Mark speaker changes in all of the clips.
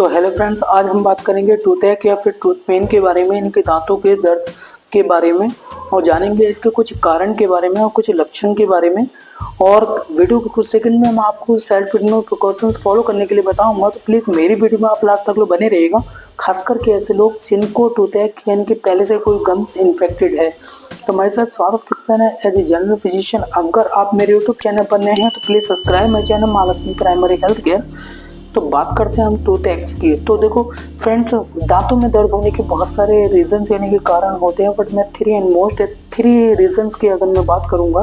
Speaker 1: तो hello friends, आज हम बात करेंगे टूथएक या फिर टूथ पेन के बारे में, इनके दांतों के दर्द के बारे में और जानेंगे इसके कुछ कारण के बारे में और कुछ लक्षण के बारे में। और वीडियो के कुछ सेकंड में हम आपको सेल्फ ट्रीटमेंट प्रिकॉशंस फॉलो करने के लिए बताऊंगा, तो प्लीज़ मेरी वीडियो में आप लास्ट तक बने रहिएगा। खास करके ऐसे लोग जिनको टूथएक यानी कि पहले से कोई गम्स इन्फेक्टेड है। तो मेरे साथ स्वागत करते हैं एज ए जनरल फिजिशियन। अगर आप मेरे यूट्यूब चैनल पर नए हैं तो please subscribe my channel Mahalakshmi primary health care. तो बात करते हैं हम टूथएक्स की। तो देखो फ्रेंड्स, दांतों में दर्द होने के बहुत सारे रीजंस यानी कि कारण होते हैं, बट मैं थ्री रीजंस की अगर मैं बात करूंगा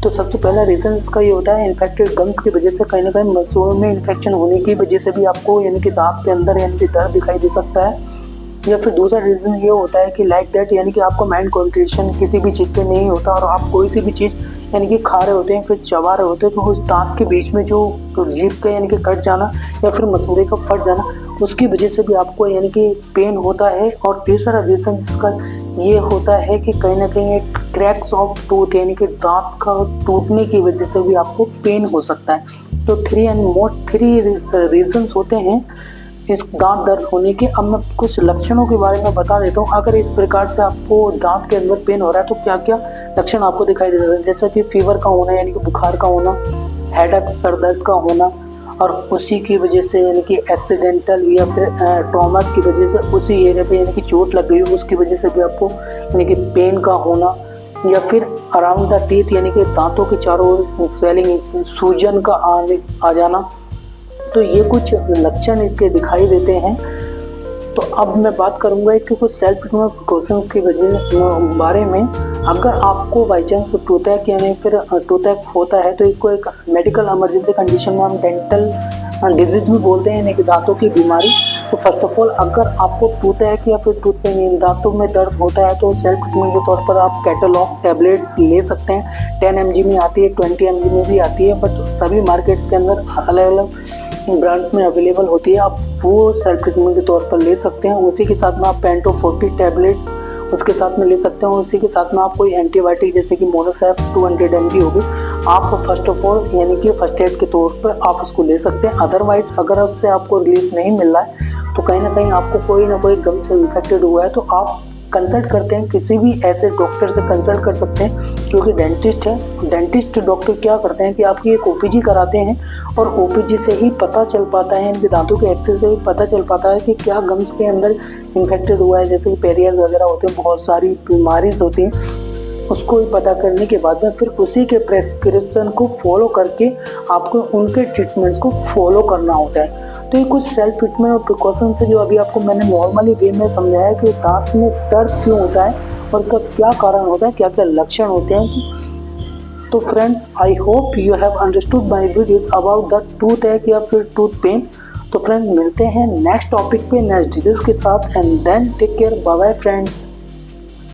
Speaker 1: तो सबसे पहला रीजन इसका ये होता है इन्फेक्टेड गम्स की वजह से। कहीं ना कहीं मसूड़ों में इन्फेक्शन होने की वजह से भी आपको यानी कि दांत के अंदर यानी कि दर्द दिखाई दे सकता है। या फिर दूसरा रीज़न ये होता है कि लाइक दैट यानी कि आपको माइंड कंसंट्रेशन किसी भी चीज़ पे नहीं होता और आप कोई सी भी चीज़ यानी कि खा रहे होते हैं फिर चबा रहे होते हैं, तो उस दांत के बीच में जो जीभ का यानी कि कट जाना या फिर मसूड़े का फट जाना, उसकी वजह से भी आपको यानी कि पेन होता है। और तीसरा रीज़न इसका ये होता है कि कहीं ना कहीं एक क्रैक्स ऑफ टूथ यानी कि दांत का टूटने की वजह से भी आपको पेन हो सकता है। तो थ्री रीजंस होते हैं इस दांत दर्द होने के। अब मैं कुछ लक्षणों के बारे में बता देता हूँ। अगर इस प्रकार से आपको दांत के अंदर पेन हो रहा है तो क्या क्या लक्षण आपको दिखाई दे रहा है, जैसा कि फीवर का होना यानी कि बुखार का होना, हेडेक सर दर्द का होना, और उसी की वजह से यानी कि एक्सीडेंटल या फिर ट्रॉमास की वजह से उसी एरिया पे यानी कि चोट लग गई हो उसकी वजह से भी आपको यानी कि पेन का होना, या फिर अराउंड द टीथ यानी कि दांतों के चारों ओर स्वेलिंग सूजन का आ जाना। तो ये कुछ लक्षण इसके दिखाई देते हैं। तो अब मैं बात करूंगा इसके कुछ सेल्फ ट्रीटमेंट प्रिकॉशंस की बारे में। अगर आपको बाई चांस टूथएक यानी फिर टूथएक होता है तो इसको एक मेडिकल इमरजेंसी कंडीशन में हम डेंटल डिजीज भी बोलते हैं यानी कि दांतों की बीमारी। तो फर्स्ट ऑफ ऑल, अगर आपको टूथएक या फिर टूथ पेन दांतों में दर्द होता है तो सेल्फ ट्रीटमेंट के तौर पर आप कैटलॉग टैबलेट्स ले सकते हैं। 10 mg में आती है, 20 mg में भी आती है, बट सभी मार्केट्स के अंदर अलग अलग ब्रांड्स में अवेलेबल होती है। आप वो सेल्फ ट्रीटमेंट के तौर पर ले सकते हैं। उसी के साथ में आप पेंटो 40 टैबलेट्स उसके साथ में ले सकते हैं। उसी के साथ में आप कोई एंटीबायोटिक जैसे कि मोनोसैप 200 mg होगी, आप फर्स्ट ऑफ ऑल यानी कि फर्स्ट एड के तौर पर आप उसको ले सकते हैं। अदरवाइज अगर उससे आपको रिलीफ नहीं मिल रहा है तो कहीं ना कहीं आपको कोई ना कोई गम से इन्फेक्टेड हुआ है तो आप कंसल्ट करते हैं, किसी भी ऐसे डॉक्टर से कंसल्ट कर सकते हैं जो कि डेंटिस्ट है। डेंटिस्ट डॉक्टर क्या करते हैं कि आपकी एक ओपीजी कराते हैं और ओपीजी से ही पता चल पाता है, इनके दांतों के एक्सरे से ही पता चल पाता है कि क्या गम्स के अंदर इन्फेक्टेड हुआ है, जैसे कि पेरियाज वगैरह होते हैं, बहुत सारी बीमारीज होती हैं। उसको ही पता करने के बाद में फिर उसी के प्रेस्क्रिप्शन को फॉलो करके आपको उनके ट्रीटमेंट्स को फॉलो करना होता है। तो ये कुछ सेल्फ ट्रीटमेंट और प्रिकॉशन थे जो अभी आपको मैंने नॉर्मली वे में समझाया कि दांत में दर्द क्यों होता है और उसका क्या कारण होता है, क्या क्या लक्षण होते हैं। तो friends, I hope you have understood my video about the toothache या फिर टूथ पेन। तो फ्रेंड्स, मिलते हैं नेक्स्ट टॉपिक पे नेक्स्ट डिजीज के साथ, and then take care, bye bye friends.